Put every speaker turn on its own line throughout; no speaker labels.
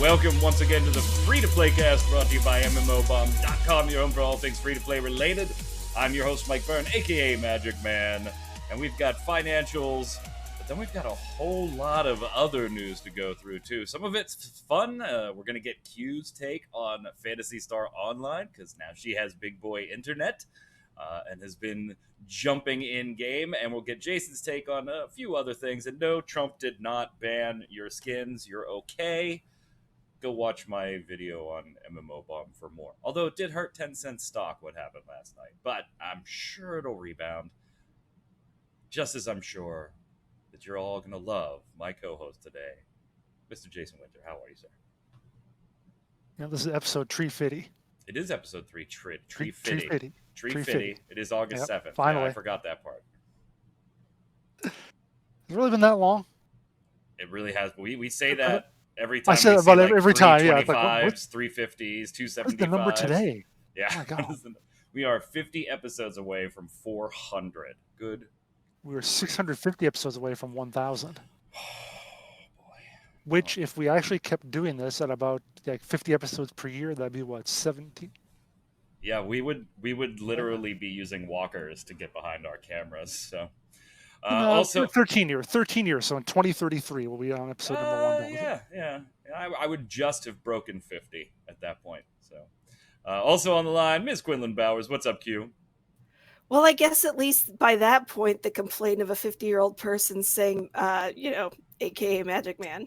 Welcome once again to the Free-to-Play Cast, brought to you by MMOBomb.com, your home for all things free-to-play related. I'm your host, Mike Byrne, aka magicman, and we've got financials, but then we've got a whole lot of other news to go through, too. Some of it's fun. We're going to get Q's take on Phantasy Star Online, because now she has big boy internet, and has been jumping in-game, and we'll get Jason's take on a few other things. And no, Trump did not ban your skins. You're okay. Go watch my video on MMO Bomb for more. Although it did hurt 10 cents stock what happened last night. But I'm sure it'll rebound. Just as I'm sure that you're all going to love my co-host today, Mr. Jason Winter. How are you, sir?
Yeah, this is episode Tree Fitty.
It is episode 3, Tree Fitty. Tree
Fitty.
Fitty. It is August 7th.
Finally.
Yeah, I forgot that part.
Has it really been that long?
It really has. We say that every time.
I say
we
that about
like
every time. Yeah, it's
325s, 350s, 275s.
What's the number today?
Yeah.
Oh my God.
We are 50 episodes away from 400. Good.
We were 650 episodes away from 1,000.
Oh, boy.
Which, if we actually kept doing this at about like 50 episodes per year, that'd be what, 17?
Yeah, we would literally be using walkers to get behind our cameras. So, also
13 years. So in 2033, we'll be on episode number 1,000.
Yeah. I would just have broken 50 at that point. So, also on the line, Ms. Quinlan Bowers. What's up, Q?
Well, I guess at least by that point, the complaint of a 50-year-old person saying, AKA Magic Man.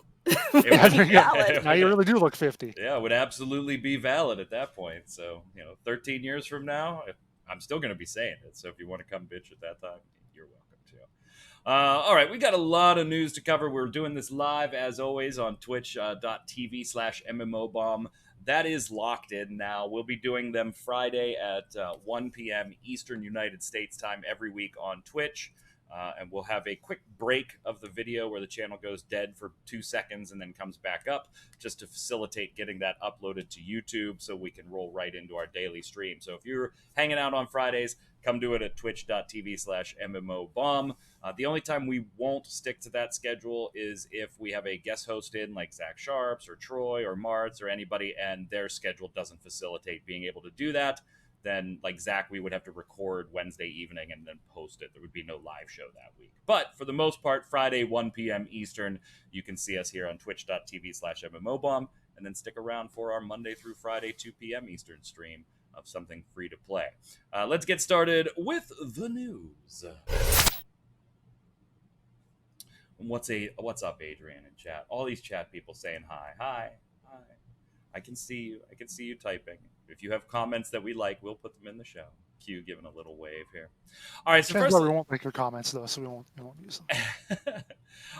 Now you really do look 50.
Yeah, it would absolutely be valid at that point. So, 13 years from now, I'm still going to be saying it. So if you want to come bitch at that time, you're welcome to. All right, we got a lot of news to cover. We're doing this live, as always, on twitch.tv/MMOBomb. That is locked in now. We'll be doing them Friday at 1 p.m. Eastern United States time every week on Twitch. And we'll have a quick break of the video where the channel goes dead for 2 seconds and then comes back up, just to facilitate getting that uploaded to YouTube so we can roll right into our daily stream. So if you're hanging out on Fridays, come do it at twitch.tv/MMOBomb. The only time we won't stick to that schedule is if we have a guest host in, like Zach Sharps or Troy or Martz or anybody, and their schedule doesn't facilitate being able to do that. Then, like Zach, we would have to record Wednesday evening and then post it. There would be no live show that week. But for the most part, Friday, 1 p.m. Eastern, you can see us here on twitch.tv/MMOBomb, and then stick around for our Monday through Friday, 2 p.m. Eastern stream of something free to play. Let's get started with the news. What's up, Adrian, in chat? All these chat people saying hi. I can see you typing. If you have comments that we like, we'll put them in the show. Q giving a little wave here. All right, so first
we won't like your comments though, so we won't use them.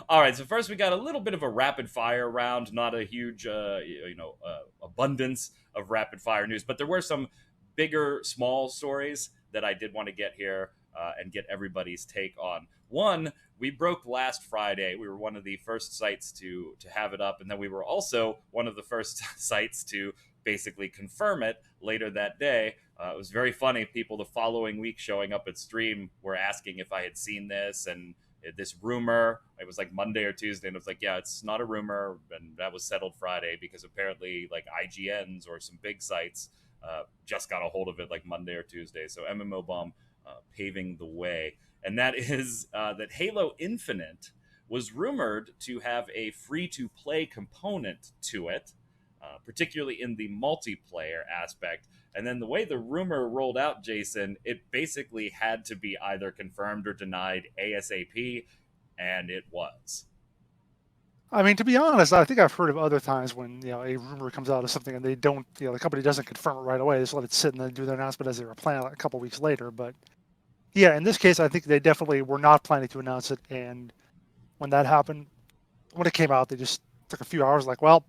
All right, so first we got a little bit of a rapid fire round, not a huge abundance of rapid fire news, but there were some bigger, small stories that I did want to get here and get everybody's take on. One, we broke last Friday. We were one of the first sites to have it up, and then we were also one of the first sites to basically confirm it later that day. It was very funny. People the following week showing up at stream were asking if I had seen this and this rumor. It was like Monday or Tuesday, and it was like, yeah, it's not a rumor, and that was settled Friday because apparently like IGNs or some big sites just got a hold of it like Monday or Tuesday. So MMO Bomb paving the way. And that is that Halo Infinite was rumored to have a free-to-play component to it, particularly in the multiplayer aspect. And then the way the rumor rolled out, Jason, it basically had to be either confirmed or denied ASAP, and it was.
I mean, to be honest, I think I've heard of other times when a rumor comes out of something and they don't, the company doesn't confirm it right away. They just let it sit and then do their announcement as they were planning a couple weeks later. But yeah, in this case, I think they definitely were not planning to announce it. And when that happened, when it came out, they just took a few hours, like, well,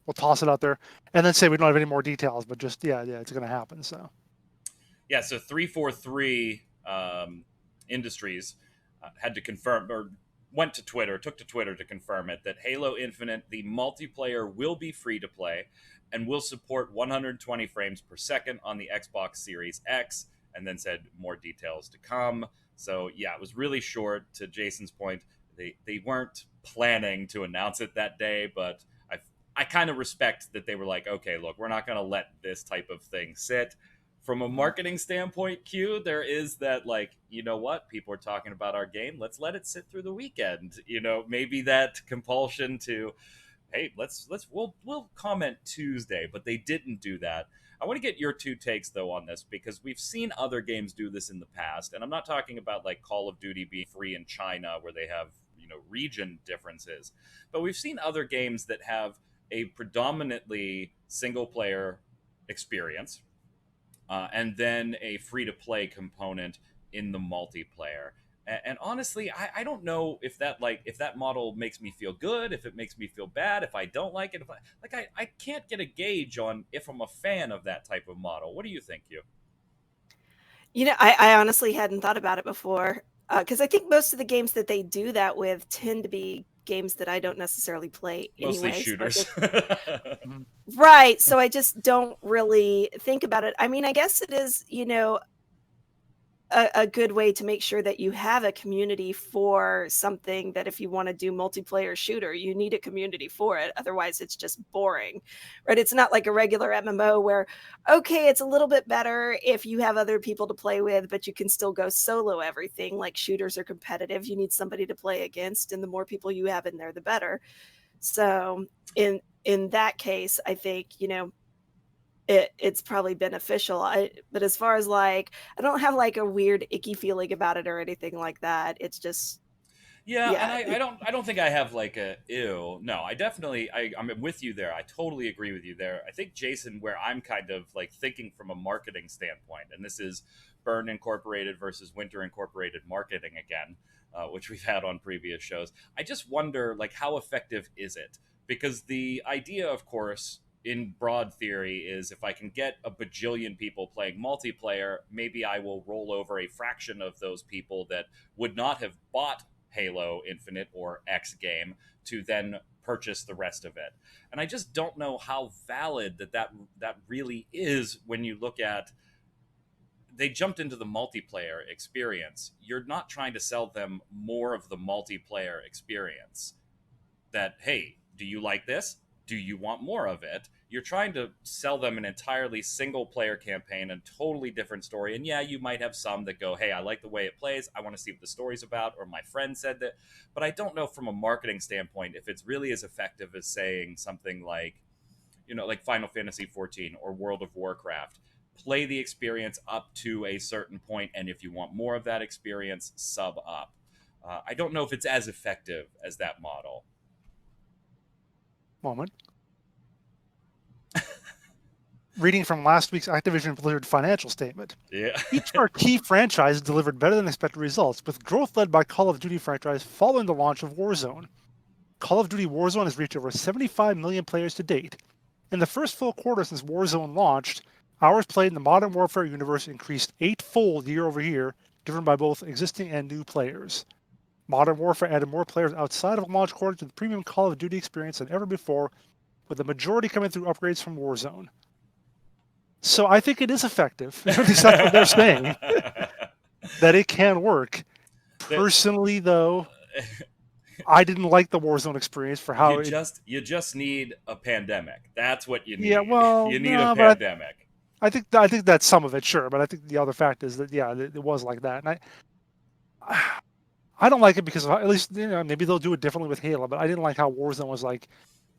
we'll toss it out there, and then say we don't have any more details, but just yeah, it's going to happen. So
343 Industries had to confirm, or took to Twitter to confirm it, that Halo Infinite, the multiplayer, will be free to play and will support 120 frames per second on the Xbox Series X, and then said more details to come. So yeah, it was really short. To Jason's point, they weren't planning to announce it that day, but I kind of respect that they were like, okay, look, we're not going to let this type of thing sit. From a marketing standpoint, Q, there is that, like, you know what? People are talking about our game. Let's let it sit through the weekend. You know, maybe that compulsion to, hey, we'll comment Tuesday, but they didn't do that. I want to get your two takes though on this, because we've seen other games do this in the past, and I'm not talking about like Call of Duty being free in China where they have, you know, region differences, but we've seen other games that have a predominantly single player experience, and then a free to play component in the multiplayer. And honestly, I don't know if that model makes me feel good, if it makes me feel bad, if I don't like it, if I can't get a gauge on if I'm a fan of that type of model. What do you think, you?
You know, I honestly hadn't thought about it before, because I think most of the games that they do that with tend to be games that I don't necessarily play
Mostly
anyway.
shooters.
Right. So I just don't really think about it. I mean, I guess it is, you know, a good way to make sure that you have a community for something that if you want to do multiplayer shooter, you need a community for it. Otherwise, it's just boring, right? It's not like a regular MMO where, okay, it's a little bit better if you have other people to play with, but you can still go solo everything. Like shooters are competitive. You need somebody to play against, and the more people you have in there, the better. So in that case, I think, you know, it's probably beneficial. But as far as like, I don't have like a weird icky feeling about it or anything like that. It's just,
Yeah, and
yeah,
I don't think I have like a ew. No, I'm with you there. I totally agree with you there. I think, Jason, where I'm kind of like thinking from a marketing standpoint, and this is Burn Incorporated versus Winter Incorporated marketing again, which we've had on previous shows. I just wonder, like, how effective is it? Because the idea, of course, in broad theory, is if I can get a bajillion people playing multiplayer, maybe I will roll over a fraction of those people that would not have bought Halo Infinite or X game to then purchase the rest of it. And I just don't know how valid that really is when you look at, they jumped into the multiplayer experience. You're not trying to sell them more of the multiplayer experience. That, hey, do you like this? Do you want more of it? You're trying to sell them an entirely single player campaign, a totally different story. And yeah, you might have some that go, hey, I like the way it plays. I want to see what the story's about, or my friend said that. But I don't know from a marketing standpoint if it's really as effective as saying something like, you know, like Final Fantasy 14 or World of Warcraft. Play the experience up to a certain point, and if you want more of that experience, sub up. I don't know if it's as effective as that model.
Moment. Reading from last week's Activision Blizzard financial statement.
Yeah.
Each of our key franchises delivered better than expected results, with growth led by Call of Duty franchise following the launch of Warzone. Call of Duty Warzone has reached over 75 million players to date. In the first full quarter since Warzone launched, hours played in the Modern Warfare universe increased 8-fold year over year, driven by both existing and new players. Modern Warfare added more players outside of launch quarter to the premium Call of Duty experience than ever before, with the majority coming through upgrades from Warzone. So I think it is effective. At least that's what they're saying. That it can work. Personally, though, I didn't like the Warzone experience for how
you just need a pandemic. That's what you need.
Yeah, well,
you need a pandemic.
I think that's some of it, sure, but I think the other fact is that it was like that, and I don't like it because at least, you know, maybe they'll do it differently with Halo, but I didn't like how Warzone was like,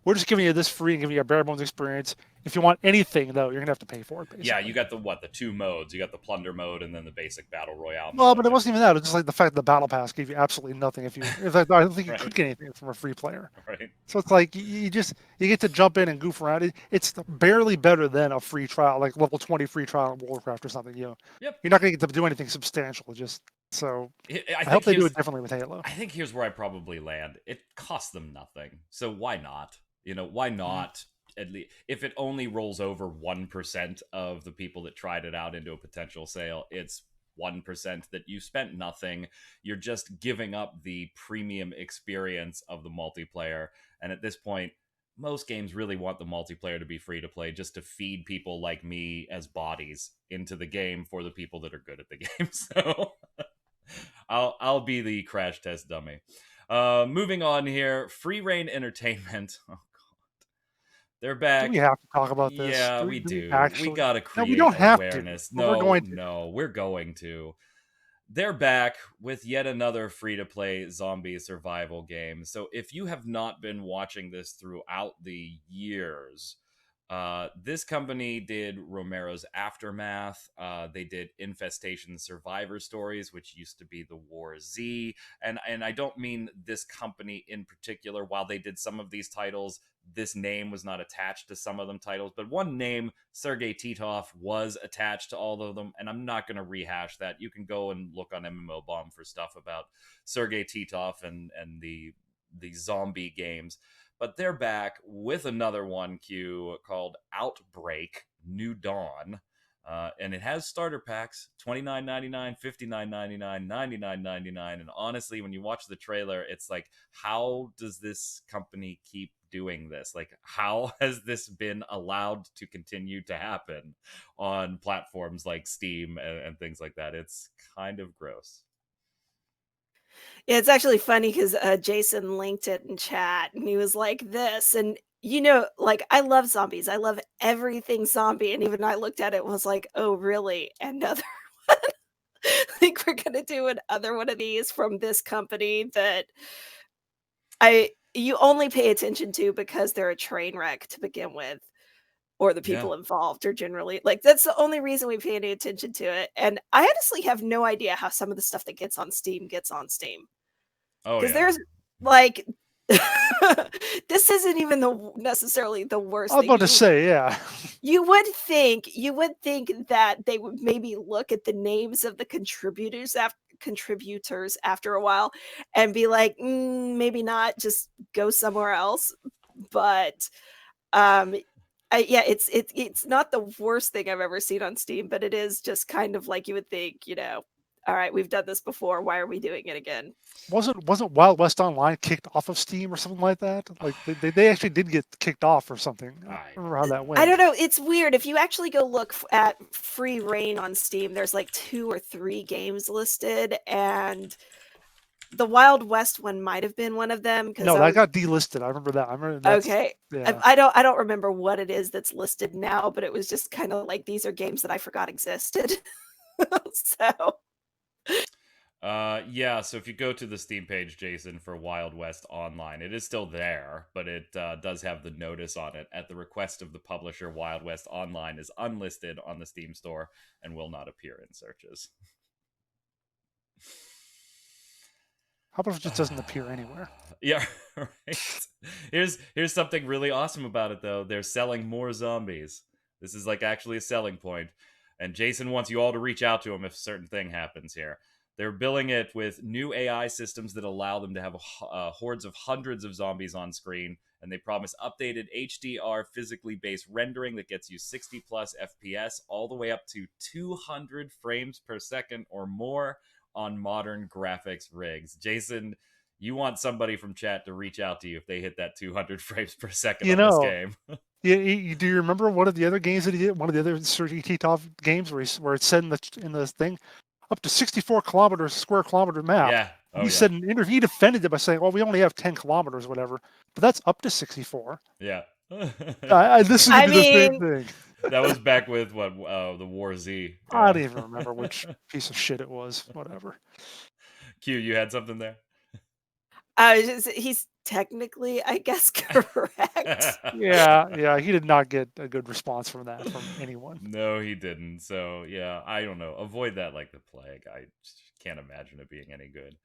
we're just giving you this free and giving you a bare bones experience. If you want anything, though, you're gonna have to pay for it. Basically.
Yeah, you got the two modes. You got the plunder mode and then the basic battle royale mode.
Well, but it wasn't even that. It was just like the fact that the battle pass gave you absolutely nothing. I don't think you could get anything from a free player.
Right.
So it's like you get to jump in and goof around. It's barely better than a free trial, like level 20 free trial in Warcraft or something. You know,
Yep.
You're not gonna get to do anything substantial. I hope they do it differently with Halo.
I think here's where I probably land. It costs them nothing, so why not? You know, why not? At least if it only rolls over 1% of the people that tried it out into a potential sale, it's 1% that you spent nothing. You're just giving up the premium experience of the multiplayer. And at this point, most games really want the multiplayer to be free to play, just to feed people like me as bodies into the game for the people that are good at the game. So I'll be the crash test dummy. Moving on here, Free Reign Entertainment. They're
Do we
back.
have to talk about this?
Yeah,
Do
we
we
do. We
actually?
gotta
No, we
create
don't have to.
awareness.
But we're
No,
going to.
no, we're going to. They're back with yet another free-to-play zombie survival game. So if you have not been watching this throughout the years, this company did Romero's Aftermath. They did Infestation Survivor Stories, which used to be the War Z. And I don't mean this company in particular. While they did some of these titles, this name was not attached to some of them titles. But one name, Sergei Titov, was attached to all of them. And I'm not going to rehash that. You can go and look on MMO Bomb for stuff about Sergei Titov and the zombie games. But they're back with another one, Q, called Outbreak New Dawn. And it has starter packs, $29.99, $59.99, $99.99. And honestly, when you watch the trailer, it's like, how does this company keep doing this? Like, how has this been allowed to continue to happen on platforms like Steam and things like that? It's kind of gross.
Yeah, it's actually funny because Jason linked it in chat and he was like this. And, like I love zombies. I love everything zombie. And even I looked at it and was like, oh, really? Another one? I think we're going to do another one of these from this company that you only pay attention to because they're a train wreck to begin with. Or the
Yeah.
people involved are generally like, that's the only reason we pay any attention to it. And I honestly have no idea how some of the stuff that gets on Steam gets on Steam.
Oh,
Because
yeah.
there's like, this isn't even necessarily the worst
I was
thing.
about to say, yeah.
You would think that they would maybe look at the names of the contributors after a while and be like, maybe not, just go somewhere else. But yeah, it's not the worst thing I've ever seen on Steam, but it is just kind of like you would think, all right, we've done this before. Why are we doing it again?
Wasn't Wild West Online kicked off of Steam or something like that? Like they actually did get kicked off or something. I don't remember how that went.
I don't know. It's weird. If you actually go look at free reign on Steam, there's like 2 or 3 games listed, and the Wild West one might have been one of them.
No, that got delisted. I remember that. I remember that's,
okay.
Yeah.
I don't remember what it is that's listed now, but it was just kind of like, these are games that I forgot existed. So.
Yeah, so if you go to the Steam page, Jason, for Wild West Online, it is still there, but it does have the notice on it. At the request of the publisher, Wild West Online is unlisted on the Steam store and will not appear in searches.
How about if it just doesn't appear anywhere?
Yeah, right. Here's something really awesome about it, though. They're selling more zombies. This is like actually a selling point. And Jason wants you all to reach out to him if a certain thing happens here. They're billing it with new AI systems that allow them to have hordes of hundreds of zombies on screen. And they promise updated HDR physically based rendering that gets you 60 plus FPS, all the way up to 200 frames per second or more on modern graphics rigs. Jason, you want somebody from chat to reach out to you if they hit that 200 frames per second on this game.
Yeah, do you remember one of the other games that he did? One of the other Sergei Titov games where it said in the thing, up to 64 square kilometer map.
Yeah.
He said in an interview, he defended it by saying, well, we only have 10 kilometers, whatever. But that's up to 64.
Yeah.
This is the same thing.
That was back with the War Z.
Yeah. I don't even remember which piece of shit it was. Whatever.
Q, you had something there?
He's technically, I guess, correct.
Yeah, he did not get a good response from anyone.
No, he didn't. So yeah, I don't know. Avoid that like the plague. I can't imagine it being any good.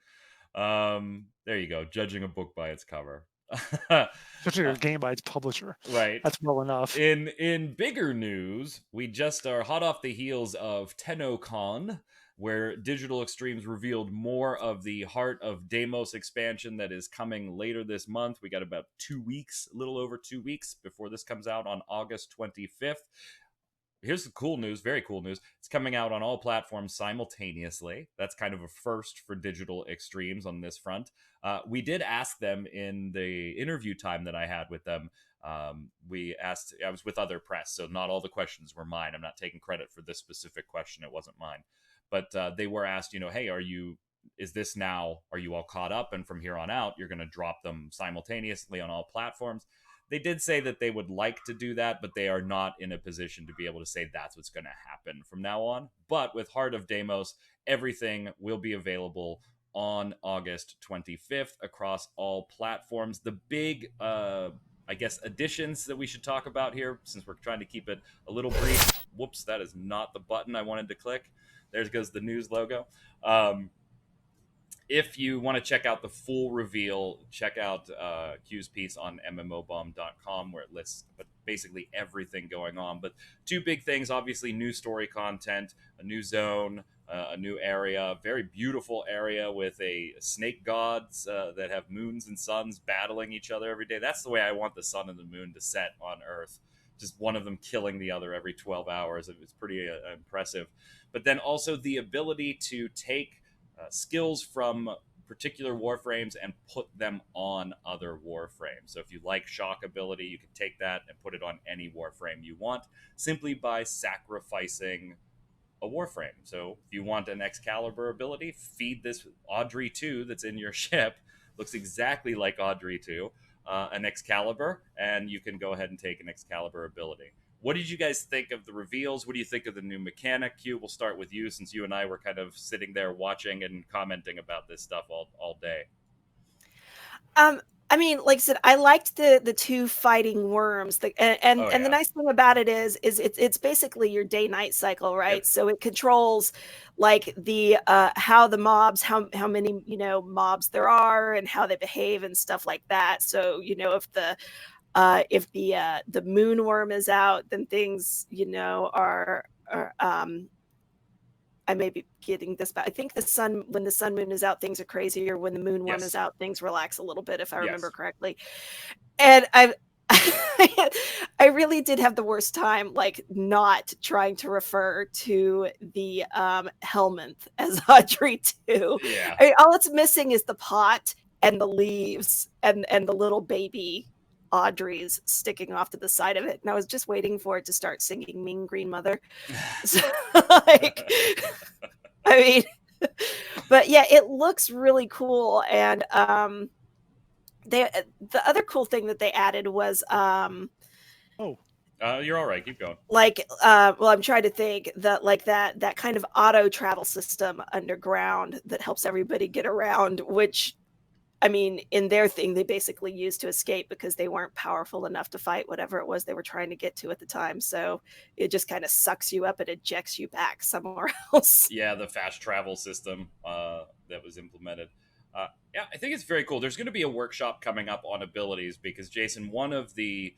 There you go. Judging a book by its cover.
Judging a game by its publisher.
Right.
That's well enough.
In bigger news, we just are hot off the heels of TennoCon, where Digital Extremes revealed more of the Heart of Deimos expansion that is coming later this month. We got about 2 weeks, a little over 2 weeks before this comes out on August 25th. Here's the cool news, very cool news. It's coming out on all platforms simultaneously. That's kind of a first for Digital Extremes on this front. We did ask them in the interview time that I had with them. I was with other press, so not all the questions were mine. I'm not taking credit for this specific question. It wasn't mine. But they were asked, hey, are you all caught up? And from here on out, you're going to drop them simultaneously on all platforms. They did say that they would like to do that, but they are not in a position to be able to say that's what's going to happen from now on. But with Heart of Deimos, everything will be available on August 25th across all platforms. The big, I guess, additions that we should talk about here, since we're trying to keep it a little brief. Whoops, that is not the button I wanted to click. There goes the news logo. If you want to check out the full reveal, check out Q's piece on mmobomb.com, where it lists basically everything going on. But two big things, obviously, new story content, a new zone, a new area, very beautiful area with a snake gods that have moons and suns battling each other every day. That's the way I want the sun and the moon to set on Earth. Just one of them killing the other every 12 hours. It's pretty impressive. But then also the ability to take skills from particular warframes and put them on other warframes. So if you like shock ability, you can take that and put it on any warframe you want simply by sacrificing a warframe. So if you want an Excalibur ability, feed this Audrey 2 that's in your ship, looks exactly like Audrey 2, an Excalibur, and you can go ahead and take an Excalibur ability. What did you guys think of the reveals? What do you think of the new mechanic? Q, we'll start with you, since you and I were kind of sitting there watching and commenting about this stuff all day.
I mean, like I said, I liked the two fighting worms. And the nice thing about it is it's basically your day-night cycle, right? Yep. So it controls like the how the mobs, how many mobs there are, and how they behave and stuff like that. So if the moon worm is out, then things are I may be getting this, but I think when the sun moon is out, things are crazier. When the moon worm is out, things relax a little bit, if I remember correctly. And I really did have the worst time, like, not trying to refer to the Helminth as Audrey 2.
Yeah.
I mean, all it's missing is the pot and the leaves and the little baby Audrey's sticking off to the side of it, and I was just waiting for it to start singing "Mean Green Mother." So, like, I mean, but yeah, it looks really cool. And the other cool thing that they added was
you're all right, keep going.
Like, well, I'm trying to think that kind of auto travel system underground that helps everybody get around, which, I mean, in their thing, they basically used to escape because they weren't powerful enough to fight whatever it was they were trying to get to at the time. So it just kind of sucks you up and ejects you back somewhere else.
Yeah, the fast travel system that was implemented. Yeah, I think it's very cool. There's going to be a workshop coming up on abilities because, Jason, one of the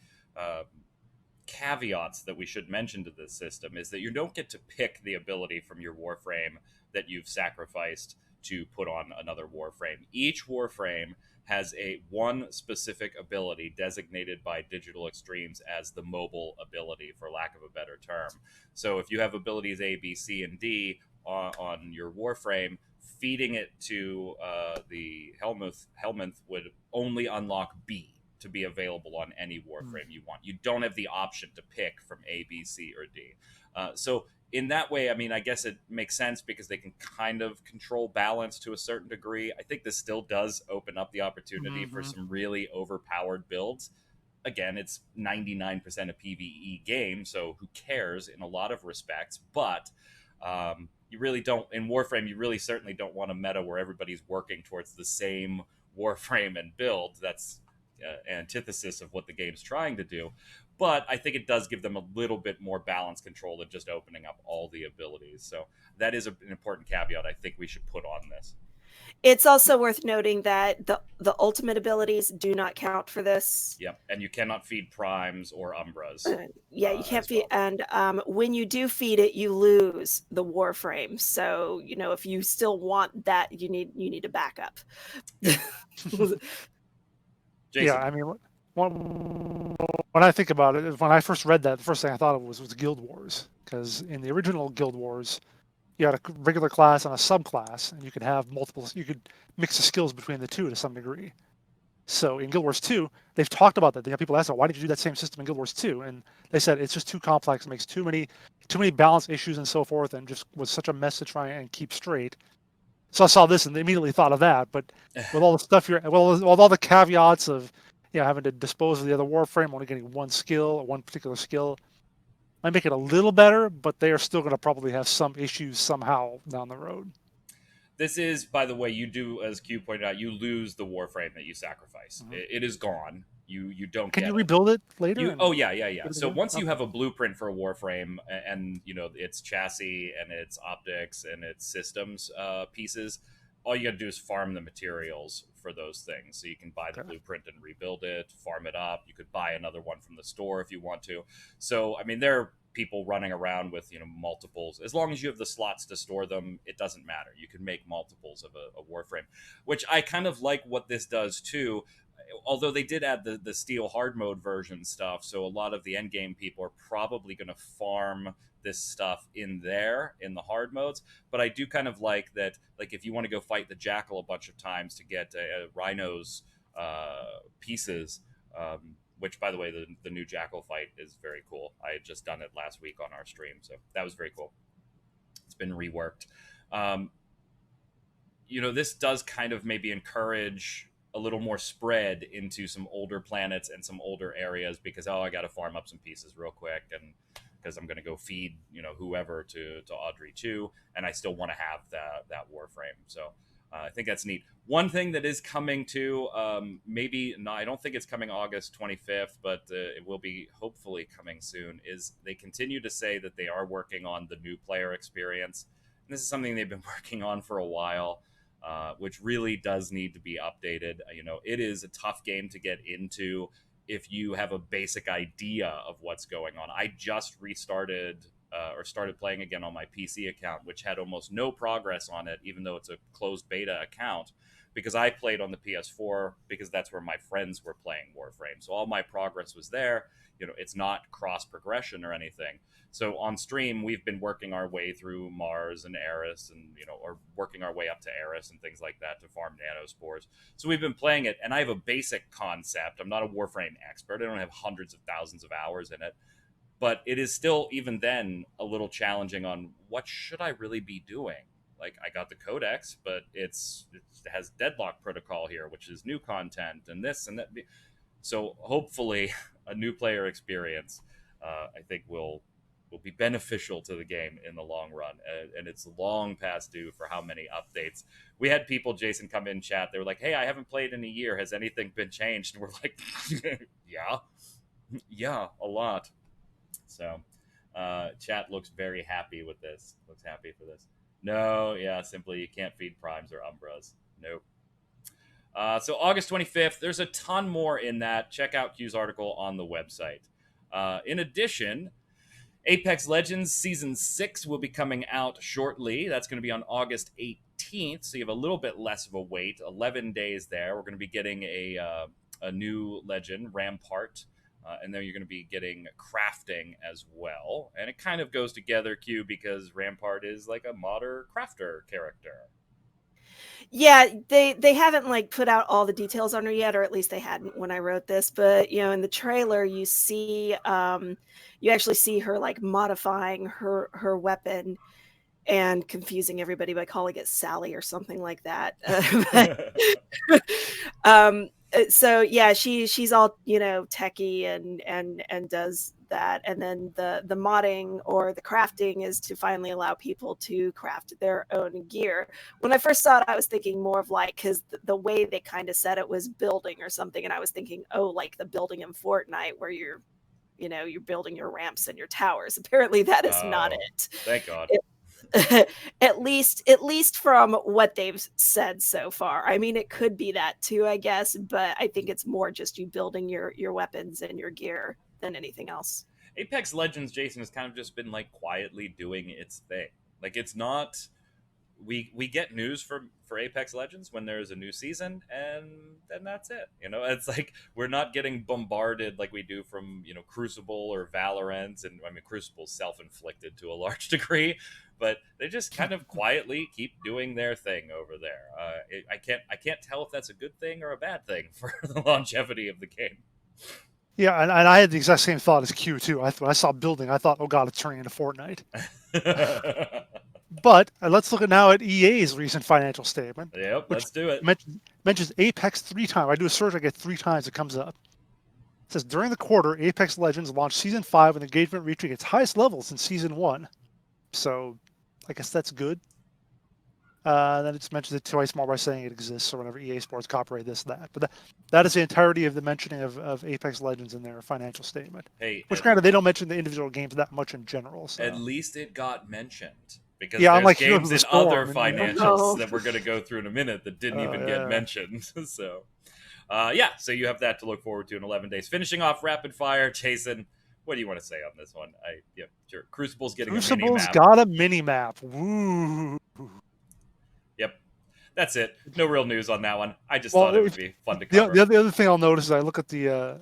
caveats that we should mention to this system is that you don't get to pick the ability from your warframe that you've sacrificed to put on another warframe. Each warframe has one specific ability designated by Digital Extremes as the mobile ability, for lack of a better term. So if you have abilities A, B, C, and D on your warframe, feeding it to the Helminth would only unlock B to be available on any warframe you want. You don't have the option to pick from A, B, C, or D. So in that way, I mean, I guess it makes sense because they can kind of control balance to a certain degree. I think this still does open up the opportunity for some really overpowered builds. Again, it's 99% a PvE game, so who cares in a lot of respects. But you really don't, in Warframe, you really certainly don't want a meta where everybody's working towards the same Warframe and build. That's antithesis of what the game's trying to do. But I think it does give them a little bit more balance control than just opening up all the abilities. So that is an important caveat I think we should put on this.
It's also worth noting that the ultimate abilities do not count for this.
Yep, and you cannot feed primes or umbras.
Yeah, you can't feed, and when you do feed it, you lose the warframe. So if you still want that, you need a backup.
Jason.
Yeah, I mean, when I think about it, when I first read that, the first thing I thought of was Guild Wars, because in the original Guild Wars, you had a regular class and a subclass, and you could have you could mix the skills between the two to some degree. So in Guild Wars 2, they've talked about that. They have people ask, why did you do that same system in Guild Wars 2? And they said it's just too complex, it makes too many balance issues and so forth, and just was such a mess to try and keep straight. So I saw this and immediately thought of that. But with all the stuff with all the caveats of having to dispose of the other Warframe, only getting one particular skill, might make it a little better, but they are still going to probably have some issues somehow down the road.
This is, by the way, you do, as Q pointed out, you lose the Warframe that you sacrifice.
Mhm.
It is gone. You don't
Can
get
you
it.
rebuild it later?
Yeah. So once you have a blueprint for a Warframe and its chassis and its optics and its systems pieces, all you got to do is farm the materials for those things. So you can buy the blueprint and rebuild it, farm it up. You could buy another one from the store if you want to. So I mean, there are people running around with multiples. As long as you have the slots to store them, it doesn't matter. You can make multiples of a Warframe, which I kind of like what this does too. Although they did add the steel hard mode version stuff, so a lot of the end game people are probably going to farm this stuff in the hard modes. But I do kind of like that, like if you want to go fight the jackal a bunch of times to get rhino's pieces, which by the way, the new jackal fight is very cool. I had just done it last week on our stream, so that was very cool. It's been reworked. This does kind of maybe encourage a little more spread into some older planets and some older areas, because I got to farm up some pieces real quick, and because I'm going to go feed whoever to Audrey too, and I still want to have that Warframe. So I think that's neat. One thing that is coming to maybe no, I don't think it's coming August 25th, but it will be hopefully coming soon, is they continue to say that they are working on the new player experience. And this is something they've been working on for a while. Which really does need to be updated. It is a tough game to get into if you have a basic idea of what's going on. I just restarted or started playing again on my PC account, which had almost no progress on it, even though it's a closed beta account, because I played on the PS4 because that's where my friends were playing Warframe. So all my progress was there. It's not cross progression or anything. So on stream, we've been working our way through Mars and Eris, and or working our way up to Eris and things like that to farm nanospores. So we've been playing it, and I have a basic concept. I'm not a Warframe expert. I don't have hundreds of thousands of hours in it, but it is still, even then, a little challenging on what should I really be doing. Like, I got the codex, but it has Deadlock Protocol here, which is new content, and this and that. So hopefully, a new player experience, I think, will be beneficial to the game in the long run. And it's long past due for how many updates. We had people, Jason, come in chat. They were like, hey, I haven't played in a year. Has anything been changed? And we're like, yeah, a lot. So chat looks very happy with this. Looks happy for this. No, yeah, simply you can't feed primes or umbras. Nope. So August 25th, there's a ton more in that. Check out Q's article on the website. In addition, Apex Legends Season 6 will be coming out shortly. That's going to be on August 18th, so you have a little bit less of a wait, 11 days there. We're going to be getting a new legend, Rampart, and then you're going to be getting crafting as well. And it kind of goes together, Q, because Rampart is like a modern crafter character.
Yeah, they haven't put out all the details on her yet, or at least they hadn't when I wrote this. But in the trailer, you see, you actually see her modifying her weapon and confusing everybody by calling it Sally or something like that. So yeah, she's all techie and does that, and then the modding or the crafting is to finally allow people to craft their own gear. When I first saw it, I was thinking more of because the way they kind of said it was building or something, and I was thinking, like the building in Fortnite where you're building your ramps and your towers. Apparently that is not it.
Thank God.
At least from what they've said so far. I mean, it could be that too, I guess, but I think it's more just you building your weapons and your gear than anything else.
Apex Legends, Jason, has kind of just been quietly doing its thing. It's not, we get news for Apex Legends when there's a new season, and then that's it. It's we're not getting bombarded like we do from Crucible or Valorant, and I mean Crucible's self-inflicted to a large degree, but they just kind of quietly keep doing their thing over there. I can't tell if that's a good thing or a bad thing for the longevity of the game.
Yeah, and I had the exact same thought as Q too. When I saw building, I thought, oh god, it's turning into Fortnite. But let's look now at EA's recent financial statement.
Yep,
which
let's do it.
mentions Apex 3 times. I do a search, I get 3 times it comes up. It says, during the quarter, Apex Legends launched Season 5 with engagement reaching its highest level since Season 1. So, I guess that's good. Then it just mentions it twice more by saying it exists or whenever EA Sports copyright this, that. But that is the entirety of the mentioning of Apex Legends in their financial statement.
Hey,
Which, granted, they don't mention the individual games that much in general. So.
At least it got mentioned. Because
Yeah,
there's
unlike
games in other financials
Oh.
that we're going to go through in a minute that didn't even get
yeah.
mentioned. So, so you have that to look forward to in 11 days. Finishing off rapid fire, Jason, what do you want to say on this one? Sure. Crucible's getting a mini map.
Got a mini map. Woo.
Yep. That's it. No real news on that one. I just thought it would be fun to cover.
The other thing I'll notice is I look at the. I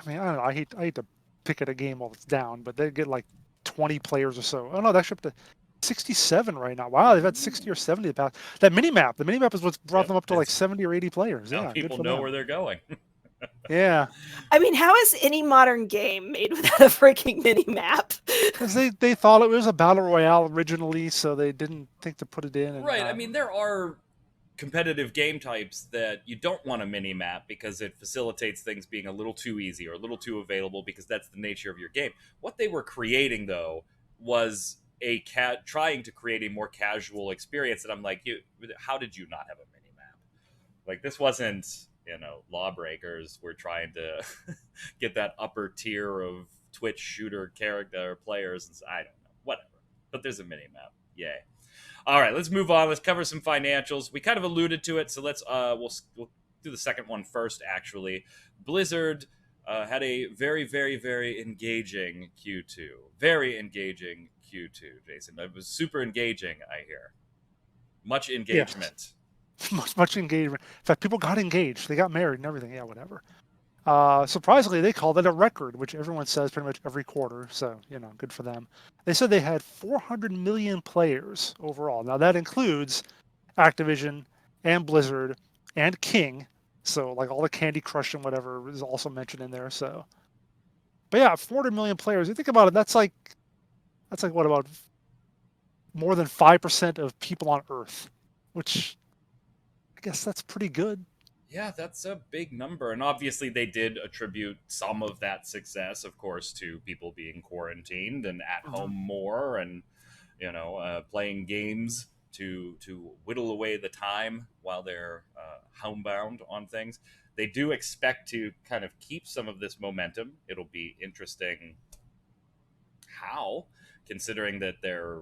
mean, I don't know. I hate to pick at a game while it's down, but they get like 20 players or so. Oh no, that's up to 67 right now. Wow, they've had 60 or 70 the past. The mini map is what's brought them up to like 70 or 80 players.
Now
yeah,
people know where they're going.
Yeah.
I mean, how is any modern game made without a freaking mini map?
Because they thought it was a battle royale originally, so they didn't think to put it in. And,
Right. I mean, there are competitive game types that you don't want a mini map because it facilitates things being a little too easy or a little too available because that's the nature of your game. What they were creating though was trying to create a more casual experience, and I'm like, how did you not have a mini map? Like, this wasn't, Lawbreakers. We're trying to get that upper tier of Twitch shooter character players, and I don't know, whatever. But there's a mini map. Yay. All right, let's move on. Let's cover some financials. We kind of alluded to it, so let's we'll do the second one first. Actually, Blizzard had a very, very, very engaging Q2. Very engaging Q2, Jason. It was super engaging. I hear much engagement.
Yes. much engagement. In fact, people got engaged. They got married and everything. Yeah, whatever. Surprisingly, they called it a record, which everyone says pretty much every quarter. So, good for them. They said they had 400 million players overall. Now, that includes Activision and Blizzard and King. So, like all the Candy Crush and whatever is also mentioned in there. So, but yeah, 400 million players. You think about it, that's like what, about more than 5% of people on Earth, which I guess that's pretty good.
Yeah, that's a big number. And obviously, they did attribute some of that success, of course, to people being quarantined and at home more and, playing games to whittle away the time while they're homebound on things. They do expect to kind of keep some of this momentum. It'll be interesting how, considering that they're...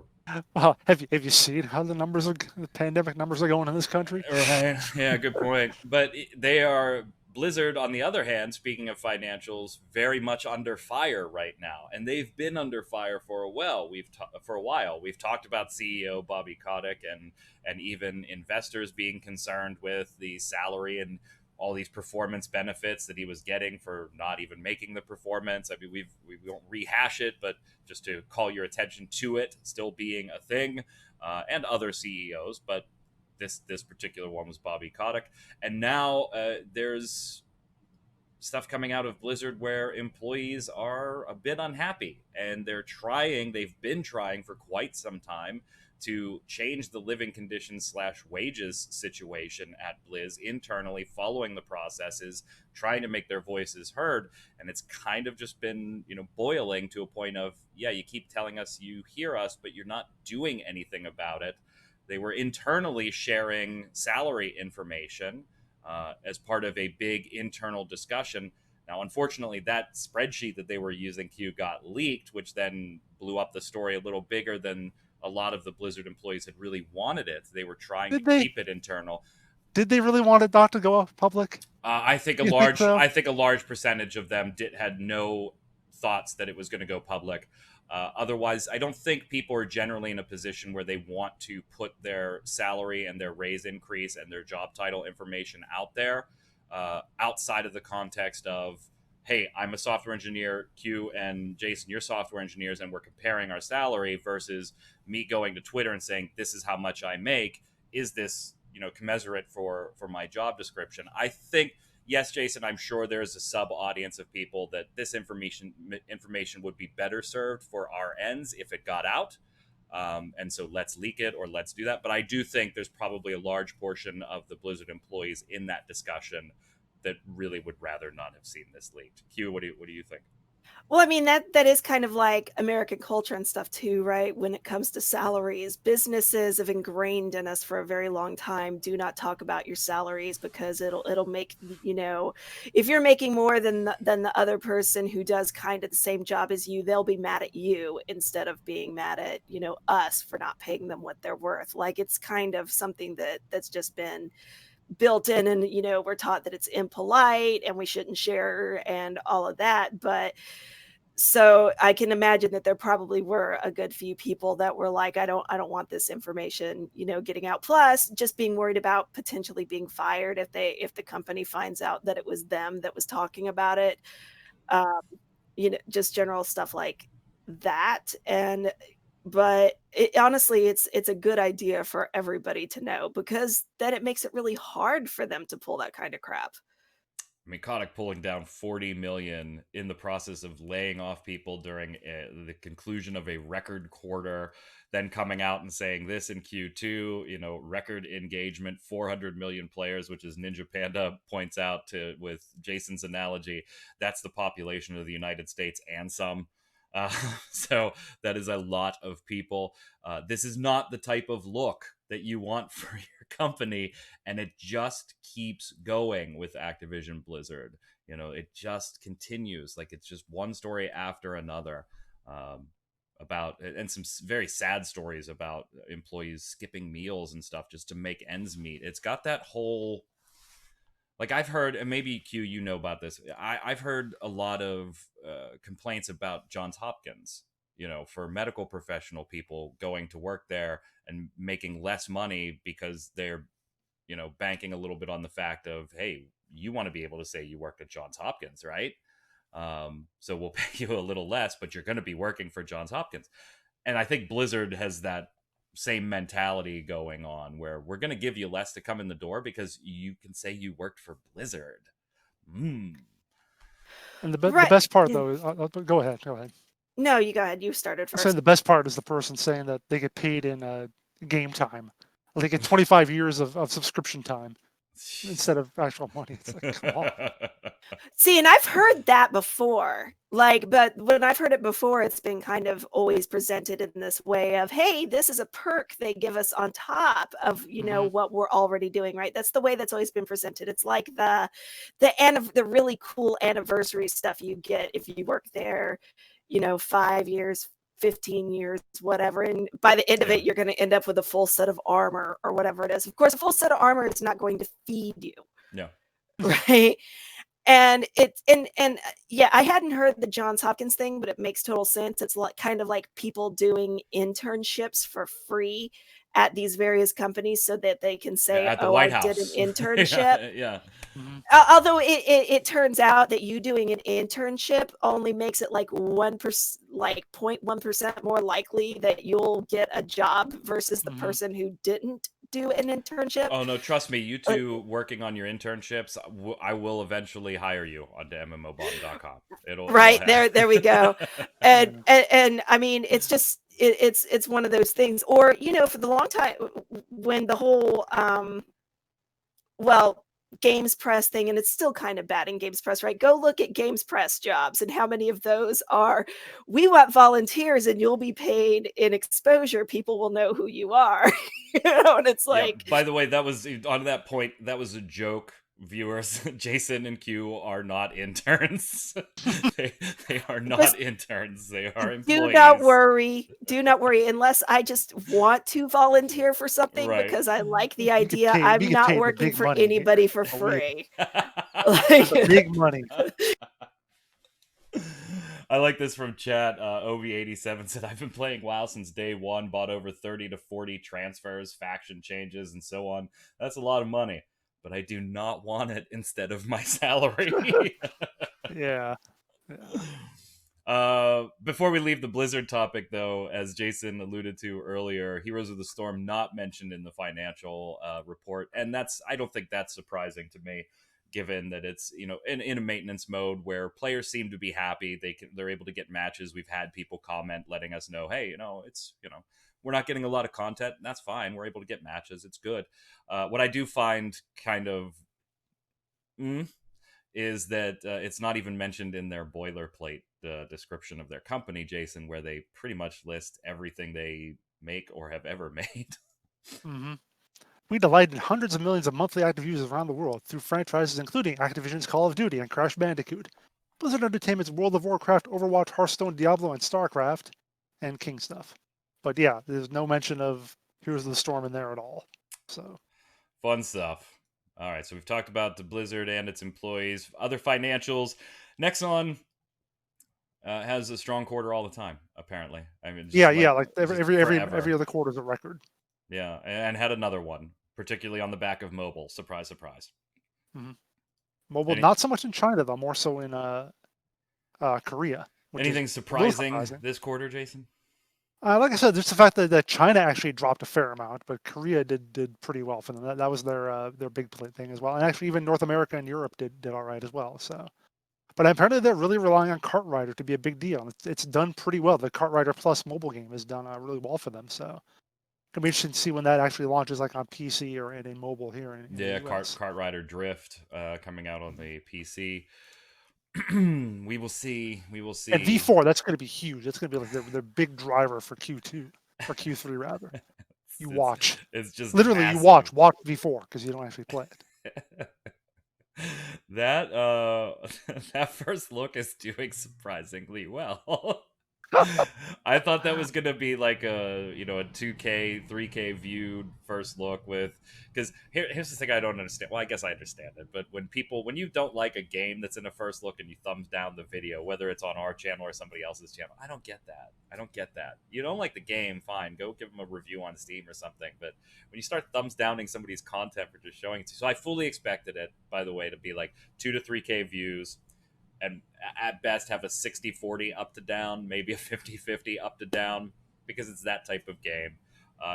Well, have you seen how the pandemic numbers are going in this country?
Right. Yeah, good point. But they are... Blizzard, on the other hand, speaking of financials, very much under fire right now, and they've been under fire for a while. We've talked about CEO Bobby Kotick and even investors being concerned with the salary and all these performance benefits that he was getting for not even making the performance. I mean, we won't rehash it, but just to call your attention to it still being a thing, and other CEOs, but this particular one was Bobby Kotick. And now there's stuff coming out of Blizzard where employees are a bit unhappy, and they've been trying for quite some time to change the living conditions / wages situation at Blizz internally, following the processes, trying to make their voices heard. And it's kind of just been, boiling to a point of, yeah, you keep telling us you hear us, but you're not doing anything about it. They were internally sharing salary information as part of a big internal discussion. Now, unfortunately, that spreadsheet that they were using, Q, got leaked, which then blew up the story a little bigger than a lot of the Blizzard employees had really wanted it. They were trying to keep it internal.
Did they really want it not to go public?
I think a large percentage of them had no thoughts that it was going to go public. Otherwise, I don't think people are generally in a position where they want to put their salary and their raise increase and their job title information out there outside of the context of, hey, I'm a software engineer, Q and Jason, you're software engineers, and we're comparing our salary versus me going to Twitter and saying, this is how much I make. Is this, commensurate for my job description? I think, yes, Jason, I'm sure there's a sub-audience of people that this information would be better served for our ends if it got out. And so let's leak it or let's do that. But I do think there's probably a large portion of the Blizzard employees in that discussion that really would rather not have seen this leaked. Q, what do you think?
Well, I mean, that is kind of like American culture and stuff too, right? When it comes to salaries, businesses have ingrained in us for a very long time, do not talk about your salaries, because it'll make, if you're making more than the other person who does kind of the same job as you, they'll be mad at you instead of being mad at, us for not paying them what they're worth. Like, it's kind of something that's just been built in, and we're taught that it's impolite and we shouldn't share and all of that. But so I can imagine that there probably were a good few people that were like, I don't want this information, getting out. Plus, just being worried about potentially being fired if the company finds out that it was them that was talking about it. Just general stuff like that. But honestly, it's a good idea for everybody to know, because then it makes it really hard for them to pull that kind of crap.
I mean, Kotick pulling down 40 million in the process of laying off people during the conclusion of a record quarter, then coming out and saying this in Q2, record engagement, 400 million players, which is Ninja Panda points out with Jason's analogy, that's the population of the United States and some. So that is a lot of people. This is not the type of look that you want for your company, and it just keeps going with Activision Blizzard. It just continues. Like, it's just one story after another about, and some very sad stories about employees skipping meals and stuff just to make ends meet. It's got that whole, like, I've heard, and maybe Q, about this. I've heard a lot of complaints about Johns Hopkins, for medical professional people going to work there and making less money because they're, banking a little bit on the fact of, hey, you want to be able to say you worked at Johns Hopkins, right? So we'll pay you a little less, but you're going to be working for Johns Hopkins. And I think Blizzard has that same mentality going on, where we're going to give you less to come in the door because you can say you worked for Blizzard.
And the best part, though, is go ahead.
No, you go ahead. You started first.
So the best part is the person saying that they get paid in game time. They get 25 years of subscription time instead of actual money. It's like, come on.
See, and I've heard that before. But when I've heard it before, it's been kind of always presented in this way of, hey, this is a perk they give us on top of, what we're already doing, right? That's the way that's always been presented. It's like the really cool anniversary stuff you get if you work there, 5 years, 15 years, whatever. And by the end of it, you're going to end up with a full set of armor or whatever it is. Of course, a full set of armor is not going to feed you.
No.
Right. And I hadn't heard the Johns Hopkins thing, but it makes total sense. It's kind of like people doing internships for free at these various companies so that they can say,
at the White House.
Did an internship.
Yeah.
Mm-hmm.
Although it turns out that you doing an internship only makes it like 1%, like 0.1% more likely that you'll get a job versus the person who didn't do an internship.
Oh no, trust me, you two working on your internships, I will eventually hire you onto mmobottom.com. It'll
there we go. And I mean, it's just it's one of those things. Or for the long time when the whole Games Press thing, and it's still kind of bad in Games Press, right? Go look at Games Press jobs and how many of those are, we want volunteers and you'll be paid in exposure. People will know who you are. And it's like,
by the way, that was on that point, that was a joke. Viewers, Jason and Q are not interns. they are not interns. They are employees.
Do not worry. Unless I just want to volunteer for something because I like the idea. I'm not working for anybody for free.
Big money.
I like this from chat. OV87 said, I've been playing WoW since day one, bought over 30 to 40 transfers, faction changes, and so on. That's a lot of money, but I do not want it instead of my salary.
Yeah.
Before we leave the Blizzard topic, though, as Jason alluded to earlier, Heroes of the Storm not mentioned in the financial report, and I don't think that's surprising to me, given that it's, you know, in a maintenance mode where players seem to be happy. They're able to get matches. We've had people comment letting us know, hey, you know, it's, you know, we're not getting a lot of content, and that's fine. We're able to get matches. It's good. What I do find kind of is that it's not even mentioned in their boilerplate description of their company, Jason, where they pretty much list everything they make or have ever made.
Mm-hmm. We delighted hundreds of millions of monthly active users around the world through franchises including Activision's Call of Duty and Crash Bandicoot, Blizzard Entertainment's World of Warcraft, Overwatch, Hearthstone, Diablo, and StarCraft, and King stuff. But yeah, there's no mention of Heroes of the Storm in there at all. So
fun stuff. All right, so we've talked about the Blizzard and its employees. Other financials. Nexon has a strong quarter all the time, apparently. I mean,
like every other quarter is a record.
Yeah, and had another one, particularly on the back of mobile. Surprise, surprise.
Mm-hmm. Mobile, not so much in China though, more so in Korea.
Anything surprising this quarter, Jason?
Like I said, there's the fact that China actually dropped a fair amount, but Korea did pretty well for them. That was their big thing as well, and actually even North America and Europe did all right as well. So, but apparently they're really relying on Cartrider to be a big deal. It's done pretty well. The Cartrider Plus mobile game has done really well for them. So, it'll be interesting to see when that actually launches, like on PC or in mobile here in the US.
Cartrider Drift coming out on the PC. We will see.
And V4, that's going to be huge. That's going to be like their big driver for Q2 or Q3 rather. Watch.
It's just
literally
massive.
You watch V4 because you don't actually play it.
That that first look is doing surprisingly well. I thought that was gonna be like a 2K, 3K viewed first look with, because here's the thing I don't understand. Well, I guess I understand it, but when you don't like a game that's in a first look and you thumbs down the video, whether it's on our channel or somebody else's channel, I don't get that. You don't like the game, fine, go give them a review on Steam or something. But when you start thumbs downing somebody's content for just showing it to you, so I fully expected it, by the way, to be like 2 to 3K views, and at best have a 60-40 up to down, maybe a 50-50 up to down, because it's that type of game.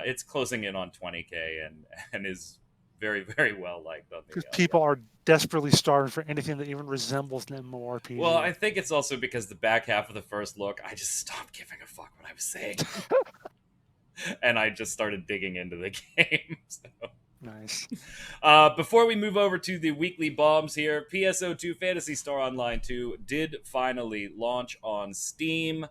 It's closing in on 20K and is very, very well liked on the.
Because people are desperately starving for anything that even resembles an MMORPG.
Well, I think it's also because the back half of the first look, I just stopped giving a fuck what I was saying, and I just started digging into the game. So.
Nice.
Before we move over to the weekly bombs here, PSO2 Phantasy Star Online 2 did finally launch on Steam.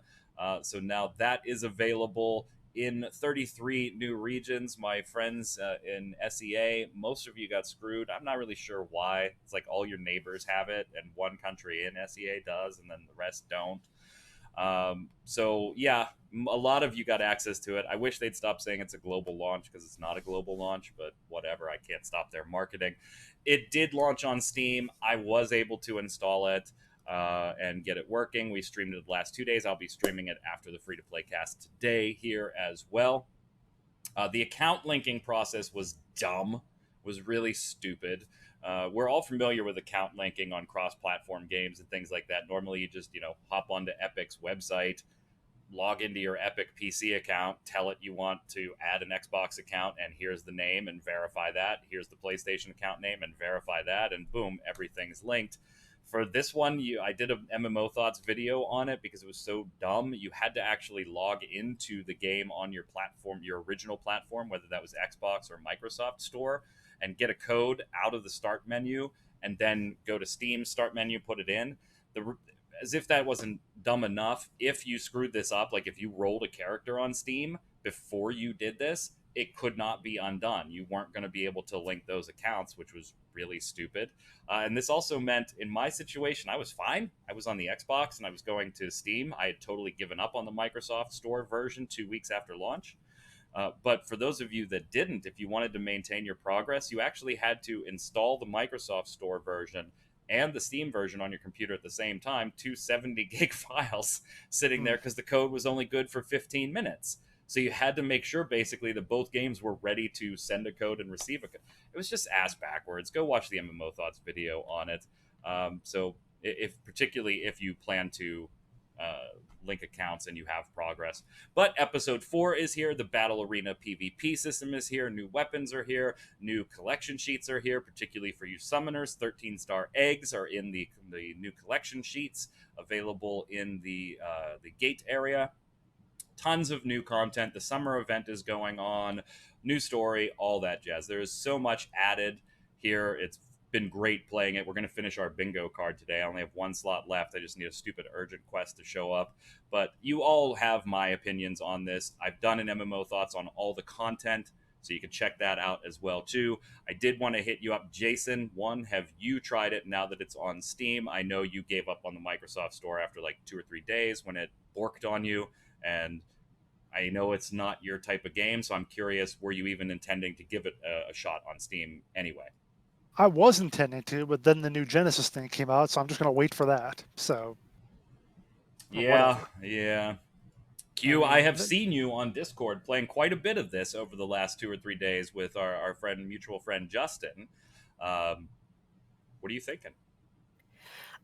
So now that is available in 33 new regions. My friends in SEA, most of you got screwed. I'm not really sure why. It's like all your neighbors have it, and one country in SEA does, and then the rest don't. So yeah, a lot of you got access to it. I wish they'd stop saying it's a global launch, because it's not a global launch, but whatever. I can't stop their marketing. It did launch on Steam. I was able to install it and get it working. We streamed it the last 2 days. I'll be streaming it after the free-to-play cast today here as well. The account linking process was dumb, was really stupid. We're all familiar with account linking on cross-platform games and things like that. Normally, you just, hop onto Epic's website, log into your Epic PC account, tell it you want to add an Xbox account, and here's the name, and verify that. Here's the PlayStation account name, and verify that, and boom, everything's linked. For this one, I did an MMO Thoughts video on it because it was so dumb. You had to actually log into the game on your platform, your original platform, whether that was Xbox or Microsoft Store, and get a code out of the start menu, and then go to Steam start menu, put it in. As if that wasn't dumb enough, if you screwed this up, like if you rolled a character on Steam before you did this, it could not be undone. You weren't going to be able to link those accounts, which was really stupid. And this also meant, in my situation, I was fine. I was on the Xbox and I was going to Steam. I had totally given up on the Microsoft Store version 2 weeks after launch. But for those of you that didn't, if you wanted to maintain your progress, you actually had to install the Microsoft Store version and the Steam version on your computer at the same time, 2 70-gig files sitting there, because the code was only good for 15 minutes. So you had to make sure, basically, that both games were ready to send a code and receive a code. It was just ass backwards. Go watch the MMO Thoughts video on it. So particularly if you plan to link accounts and you have progress. But episode 4 is here. The battle arena PvP system is here. New weapons are here. New collection sheets are here, particularly for you summoners. 13-star eggs are in the new collection sheets available in the gate area. Tons of new content. The summer event is going on. New story, all that jazz. There is so much added here. It's been great playing it. We're going to finish our bingo card today. I only have one slot left. I just need a stupid urgent quest to show up. But you all have my opinions on this. I've done an MMO thoughts on all the content, so you can check that out as well too. I did want to hit you up, Jason. One, have you tried it now that it's on Steam? I know you gave up on the Microsoft Store after like 2 or 3 days when it borked on you, and I know it's not your type of game, so I'm curious, were you even intending to give it a shot on Steam anyway?
I was intending to, but then the new Genesis thing came out, so I'm just going to wait for that. So,
yeah,
whatever.
yeah. Q, I have seen you on Discord playing quite a bit of this over the last 2 or 3 days with our mutual friend Justin. What are you thinking?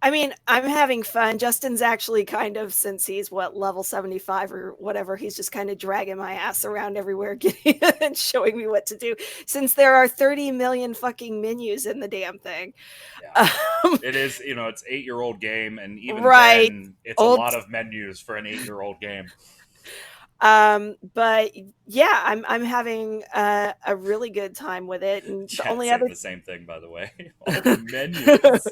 I mean, I'm having fun. Justin's actually kind of, since he's level 75 or whatever, he's just kind of dragging my ass around everywhere and showing me what to do, since there are 30 million fucking menus in the damn thing.
Yeah. It is, it's 8-year-old game, and even
right.
then, it's a lot of menus for an 8-year-old game.
But yeah, I'm having a really good time with it. And
Chat
the only
said
other
the same thing, by the way. All the menus.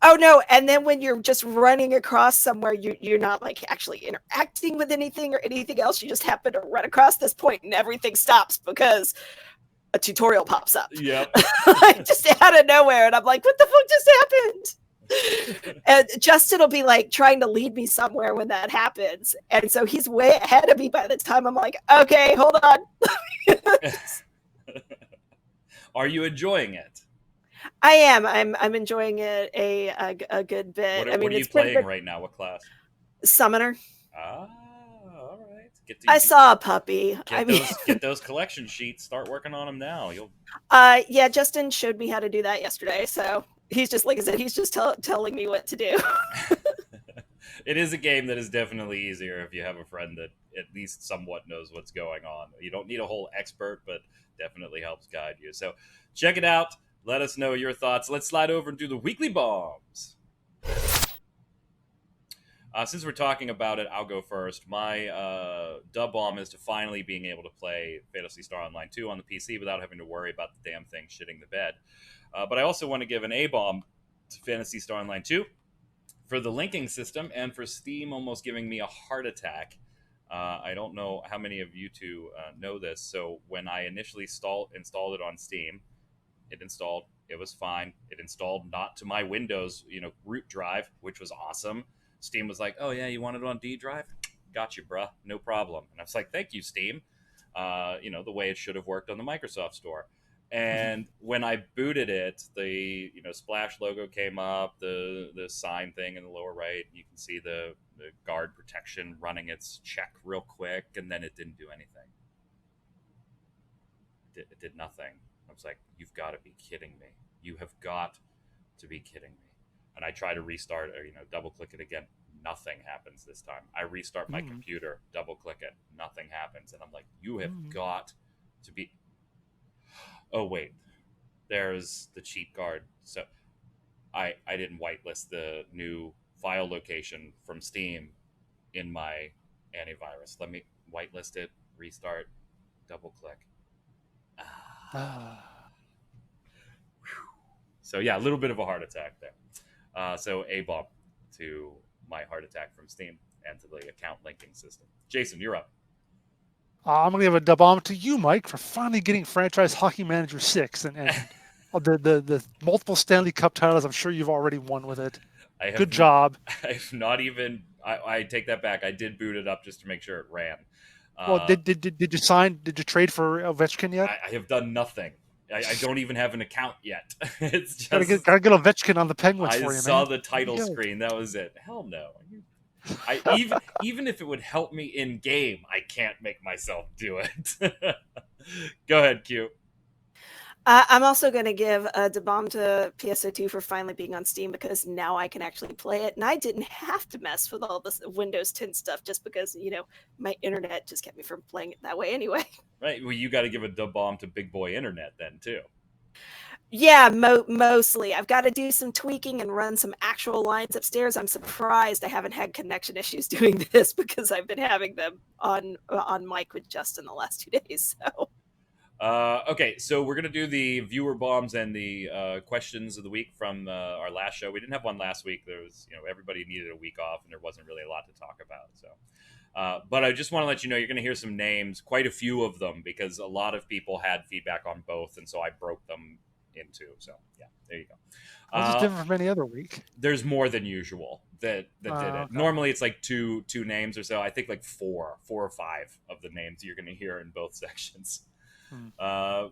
Oh no! And then when you're just running across somewhere, you're not like actually interacting with anything or anything else. You just happen to run across this point, and everything stops because a tutorial pops up.
Yep.
Just out of nowhere, and I'm like, "What the fuck just happened?" And Justin will be like trying to lead me somewhere when that happens, and so he's way ahead of me by the time I'm like, "Okay, hold on."
Are you enjoying it?
I am. I'm enjoying it a good bit.
What are you playing right now? What class?
Summoner.
Ah, all right.
I saw a puppy.
Get those collection sheets. Start working on them now.
Yeah, Justin showed me how to do that yesterday. So he's just, like I said, he's just telling me what to do.
It is a game that is definitely easier if you have a friend that at least somewhat knows what's going on. You don't need a whole expert, but definitely helps guide you. So check it out. Let us know your thoughts. Let's slide over and do the weekly bombs. Since we're talking about it, I'll go first. My dub bomb is to finally being able to play Phantasy Star Online 2 on the PC without having to worry about the damn thing shitting the bed. But I also want to give an A bomb to Phantasy Star Online 2 for the linking system and for Steam almost giving me a heart attack. I don't know how many of you two know this. So when I initially installed it on Steam, it installed. It was fine. It installed not to my Windows, root drive, which was awesome. Steam was like, "Oh yeah, you want it on D drive? Got you, bruh. No problem." And I was like, "Thank you, Steam." The way it should have worked on the Microsoft Store. And when I booted it, the Splash logo came up, the sign thing in the lower right. You can see the guard protection running its check real quick, and then it didn't do anything. It did nothing. I was like, "You've got to be kidding me. You have got to be kidding me." And I try to restart or, double click it again. Nothing happens this time. I restart my computer, double click it. Nothing happens. And I'm like, "You have got to be..." Oh, wait. There's the cheat guard. So I didn't whitelist the new file location from Steam in my antivirus. Let me whitelist it, restart, double click. So yeah, a little bit of a heart attack there. So a bomb to my heart attack from Steam and to the account linking system. Jason, you're up.
I'm going to give a dub bomb to you, Mike, for finally getting Franchise Hockey Manager 6 and the multiple Stanley Cup titles. I'm sure you've already won with it. Good job.
I've not even. I take that back. I did boot it up just to make sure it ran.
Well, did you sign? Did you trade for Ovechkin yet?
I have done nothing. I don't even have an account yet. It's just
gotta get Ovechkin on the Penguins for you, man.
I saw the title screen. That was it. Hell no. Even if it would help me in game, I can't make myself do it. Go ahead, Q.
I'm also going to give a da bomb to PSO2 for finally being on Steam, because now I can actually play it, and I didn't have to mess with all this Windows 10 stuff just because, my internet just kept me from playing it that way anyway.
Right. Well, you got to give a da bomb to Big Boy Internet then too.
Yeah, mostly. I've got to do some tweaking and run some actual lines upstairs. I'm surprised I haven't had connection issues doing this, because I've been having them on mic with Justin the last 2 days. So.
Okay, so we're gonna do the viewer bombs and the questions of the week from our last show. We didn't have one last week. There was, everybody needed a week off, and there wasn't really a lot to talk about. So, but I just want to let you know you're gonna hear some names, quite a few of them, because a lot of people had feedback on both, and so I broke them into. So yeah, there you go.
This is different from any other week.
There's more than usual that did it.
Okay.
Normally it's like two names or so. I think like four or five of the names you're gonna hear in both sections.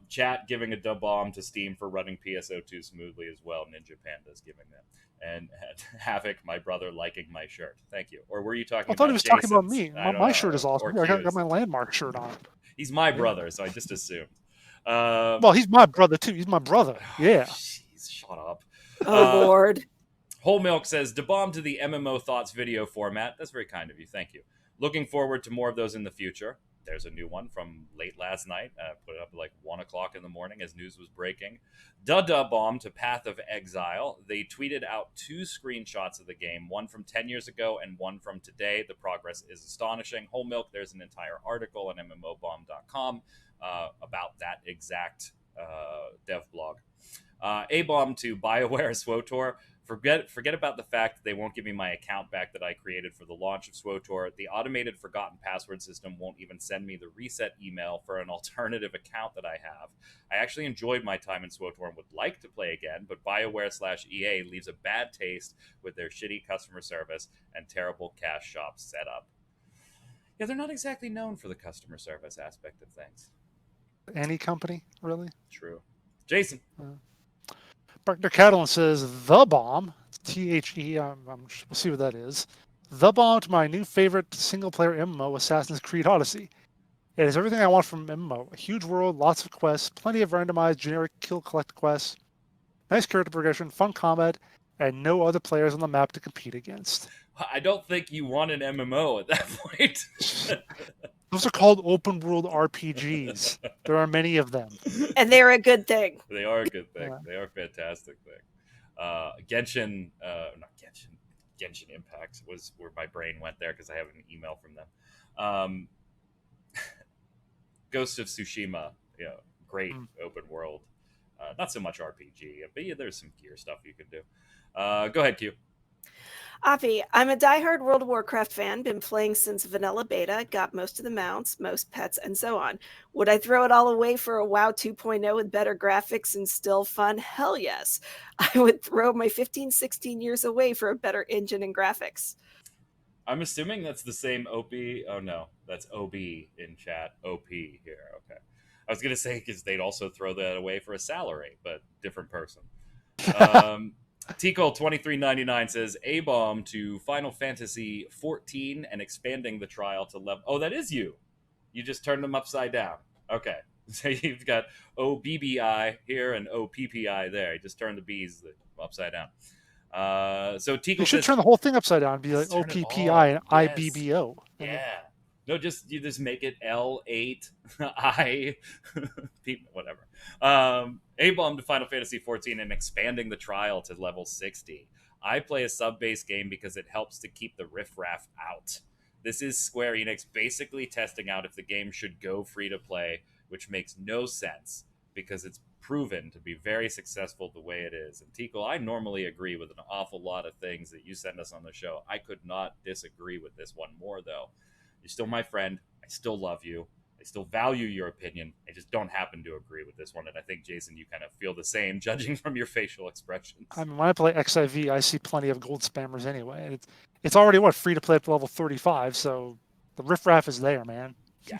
Chat giving a da bomb to Steam for running PSO2 smoothly as well. Ninja Panda's giving them. And Havoc, my brother, liking my shirt. Thank you. Or were you talking about
I thought he was
Jason's?
talking about me. My shirt is awesome. I got my landmark shirt on.
He's my brother, so I just assumed.
Well, he's my brother, too. He's my brother. Yeah.
Jeez, shut up.
Oh, Lord.
Whole Milk says, da bomb to the MMO Thoughts video format. That's very kind of you. Thank you. Looking forward to more of those in the future. There's a new one from late last night. Put it up at like 1 o'clock in the morning as news was breaking. Da bomb to Path of Exile. They tweeted out 2 screenshots of the game, one from 10 years ago and one from today. The progress is astonishing. Whole Milk, there's an entire article on mmobomb.com about that exact dev blog. A-bomb to BioWare SWOTOR. Forget about the fact that they won't give me my account back that I created for the launch of SWOTOR. The automated forgotten password system won't even send me the reset email for an alternative account that I have. I actually enjoyed my time in SWOTOR and would like to play again, but BioWare/EA leaves a bad taste with their shitty customer service and terrible cash shop setup. Yeah, they're not exactly known for the customer service aspect of things.
Any company, really?
True. Jason.
Dr. Catalan says, the bomb, THE, we'll see what that is. The bomb to my new favorite single-player MMO, Assassin's Creed Odyssey. It is everything I want from MMO. A huge world, lots of quests, plenty of randomized generic kill-collect quests, nice character progression, fun combat, and no other players on the map to compete against.
I don't think you want an MMO at that point.
Those are called open world RPGs. There are many of them.
And they're a good thing.
They are a good thing. Yeah. They are a fantastic thing. Genshin, not Genshin, Genshin Impact was where my brain went there because I have an email from them. Ghost of Tsushima, great open world. Not so much RPG, but yeah, there's some gear stuff you can do. Go ahead, Q.
Avi, I'm a diehard World of Warcraft fan, been playing since vanilla beta, got most of the mounts, most pets, and so on. Would I throw it all away for a WoW 2.0 with better graphics and still fun? Hell yes. I would throw my 15, 16 years away for a better engine and graphics.
I'm assuming that's the same OP. Oh, no, that's OB in chat. OP here. Okay. I was going to say because they'd also throw that away for a salary, but different person. Tico 2399 says A-bomb to Final Fantasy 14 and expanding the trial to level. Oh, that is you. You just turned them upside down. Okay. So you've got OBBI here and OPPI there. You just turned the B's upside down. So Tico
You should turn the whole thing upside down and be like OPPI and IBBO.
Yeah. No, you just make it L8 I whatever. A-bomb to Final Fantasy 14 and expanding the trial to level 60. I play a sub-base game because it helps to keep the riffraff out. This is Square Enix basically testing out if the game should go free to play, which makes no sense because it's proven to be very successful the way it is. And Tico, I normally agree with an awful lot of things that you send us on the show. I could not disagree with this one more, though. You're still my friend. I still love you. I still value your opinion. I just don't happen to agree with this one. And I think, Jason, you kind of feel the same, judging from your facial expressions.
I mean, when I play XIV, I see plenty of gold spammers anyway. It's already, free to play up to level 35, so the riffraff is there, man.
Yeah.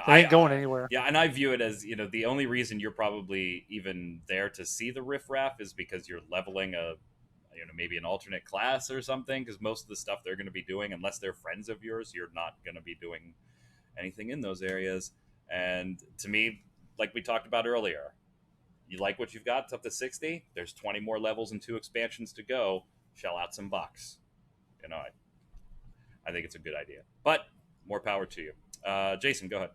I ain't going anywhere.
Yeah, and I view it as, the only reason you're probably even there to see the riffraff is because you're leveling maybe an alternate class or something, because most of the stuff they're going to be doing, unless they're friends of yours, you're not going to be doing anything in those areas. And to me, like we talked about earlier, You like what you've got? It's up to 60. There's 20 more levels and 2 expansions to go. Shell out some bucks. You know, I think it's a good idea. But more power to you. Jason, go ahead.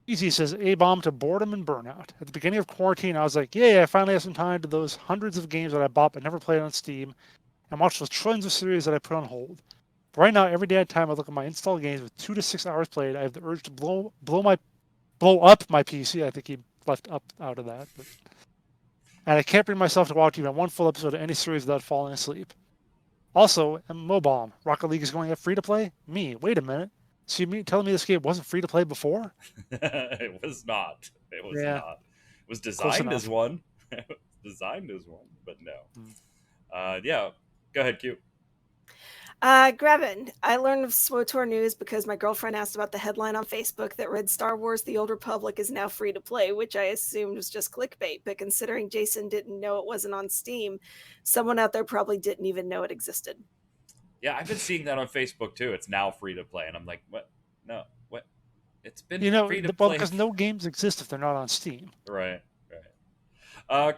Easy says, A-bomb to boredom and burnout. At the beginning of quarantine, I was like, yeah, I finally have some time to those hundreds of games that I bought but never played on Steam, and watch those trillions of series that I put on hold. But right now, every day at time I look at my installed games with 2 to 6 hours played, I have the urge to blow up my PC. I think he left up out of that. But... And I can't bring myself to watch even one full episode of any series without falling asleep. Also, MoBomb, Rocket League is going up free to play? Me, wait a minute. So you mean telling me this game wasn't free to play before?
It was not. It was not. It was
Close
designed
enough.
as one. It was designed as one, but no. Yeah, go ahead, Q.
Grevin, I learned of SWTOR news because my girlfriend asked about the headline on Facebook that read Star Wars The Old Republic is now free to play, which I assumed was just clickbait. But considering Jason didn't know it wasn't on Steam, someone out there probably didn't even know it existed.
Yeah, I've been seeing that on Facebook too. It's now free to play. And I'm like, what? No, what? It's been free to play.
Because no games exist if they're not on Steam.
Right.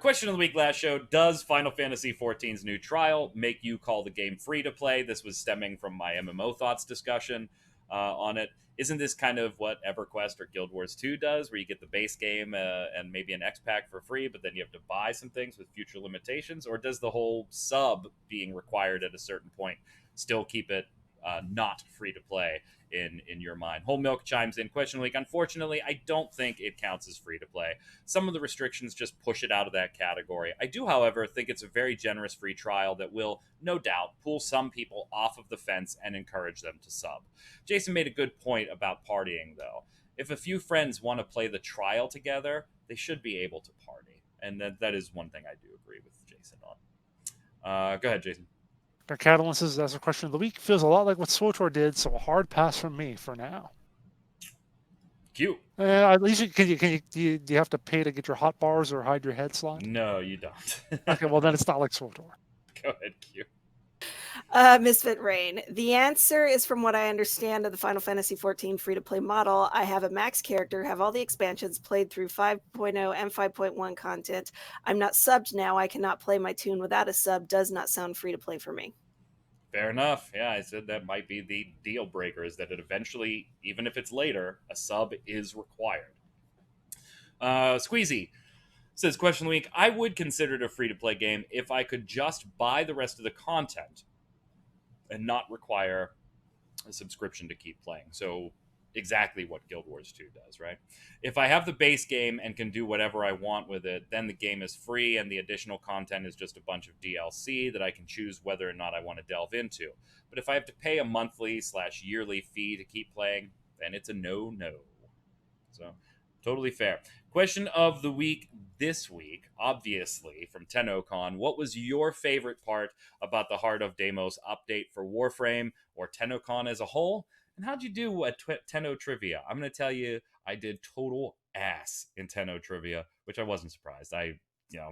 Question of the week last show. Does Final Fantasy XIV's new trial make you call the game free to play? This was stemming from my MMO thoughts discussion on it. Isn't this kind of what EverQuest or Guild Wars 2 does, where you get the base game and maybe an X-Pack for free, but then you have to buy some things with future limitations? Or does the whole sub being required at a certain point still keep it not free to play in your mind? Whole Milk chimes in. Question week. Unfortunately, I don't think it counts as free to play. Some of the restrictions just push it out of that category. I do, however, think it's a very generous free trial that will, no doubt, pull some people off of the fence and encourage them to sub. Jason made a good point about partying, though. If a few friends want to play the trial together, they should be able to party. And that is one thing I do agree with Jason on. Go ahead, Jason.
Catalan says, that's a question of the week. Feels a lot like what SWTOR did, so a hard pass from me for now.
Cute.
At least do you have to pay to get your hot bars or hide your head slot?
No, you don't.
Okay, well then it's not like SWTOR.
Go ahead, Q.
Misfit Rain. The answer is, from what I understand of the Final Fantasy XIV free-to-play model, I have a max character, have all the expansions, played through 5.0 and 5.1 content. I'm not subbed now. I cannot play my tune without a sub. Does not sound free-to-play for me.
Fair enough. Yeah, I said that might be the deal breaker, is that it eventually, even if it's later, a sub is required. Squeezy says, question of the week, I would consider it a free-to-play game if I could just buy the rest of the content and not require a subscription to keep playing. So exactly what Guild Wars 2 does, right? If I have the base game and can do whatever I want with it, then the game is free and the additional content is just a bunch of DLC that I can choose whether or not I want to delve into. But if I have to pay a monthly/yearly fee to keep playing, then it's a no-no. So totally fair. Question of the week this week, obviously, from TennoCon. What was your favorite part about the Heart of Deimos update for Warframe or TennoCon as a whole? And how'd you do at Tenno Trivia? I'm going to tell you, I did total ass in Tenno Trivia, which I wasn't surprised. I'm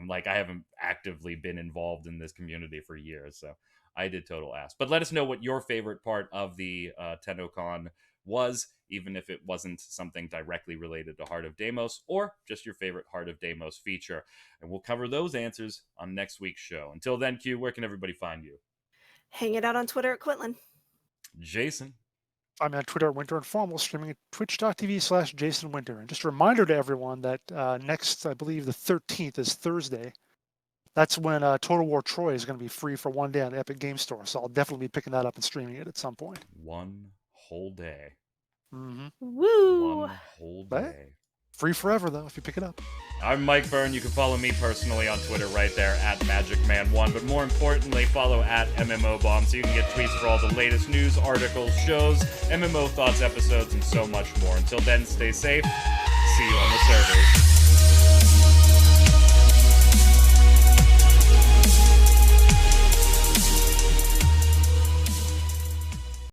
like, I haven't actively been involved in this community for years, so I did total ass. But let us know what your favorite part of the TennoCon was, even if it wasn't something directly related to Heart of Deimos, or just your favorite Heart of Deimos feature. And we'll cover those answers on next week's show. Until then, Q, where can everybody find you?
Hang it out on Twitter at Quinlan.
Jason.
I'm on Twitter at Winter Informal, streaming at twitch.tv/JasonWinter. And just a reminder to everyone that next, I believe the 13th is Thursday. That's when Total War Troy is going to be free for one day on the Epic Game Store. So I'll definitely be picking that up and streaming it at some point.
One whole day.
Mm-hmm.
Woo!
One whole day.
Free forever, though, if you pick it up.
I'm Mike Byrne. You can follow me personally on Twitter right there at magicman1. But more importantly, follow at MMOBomb so you can get tweets for all the latest news, articles, shows, MMO thoughts, episodes, and so much more. Until then, stay safe. See you on the server.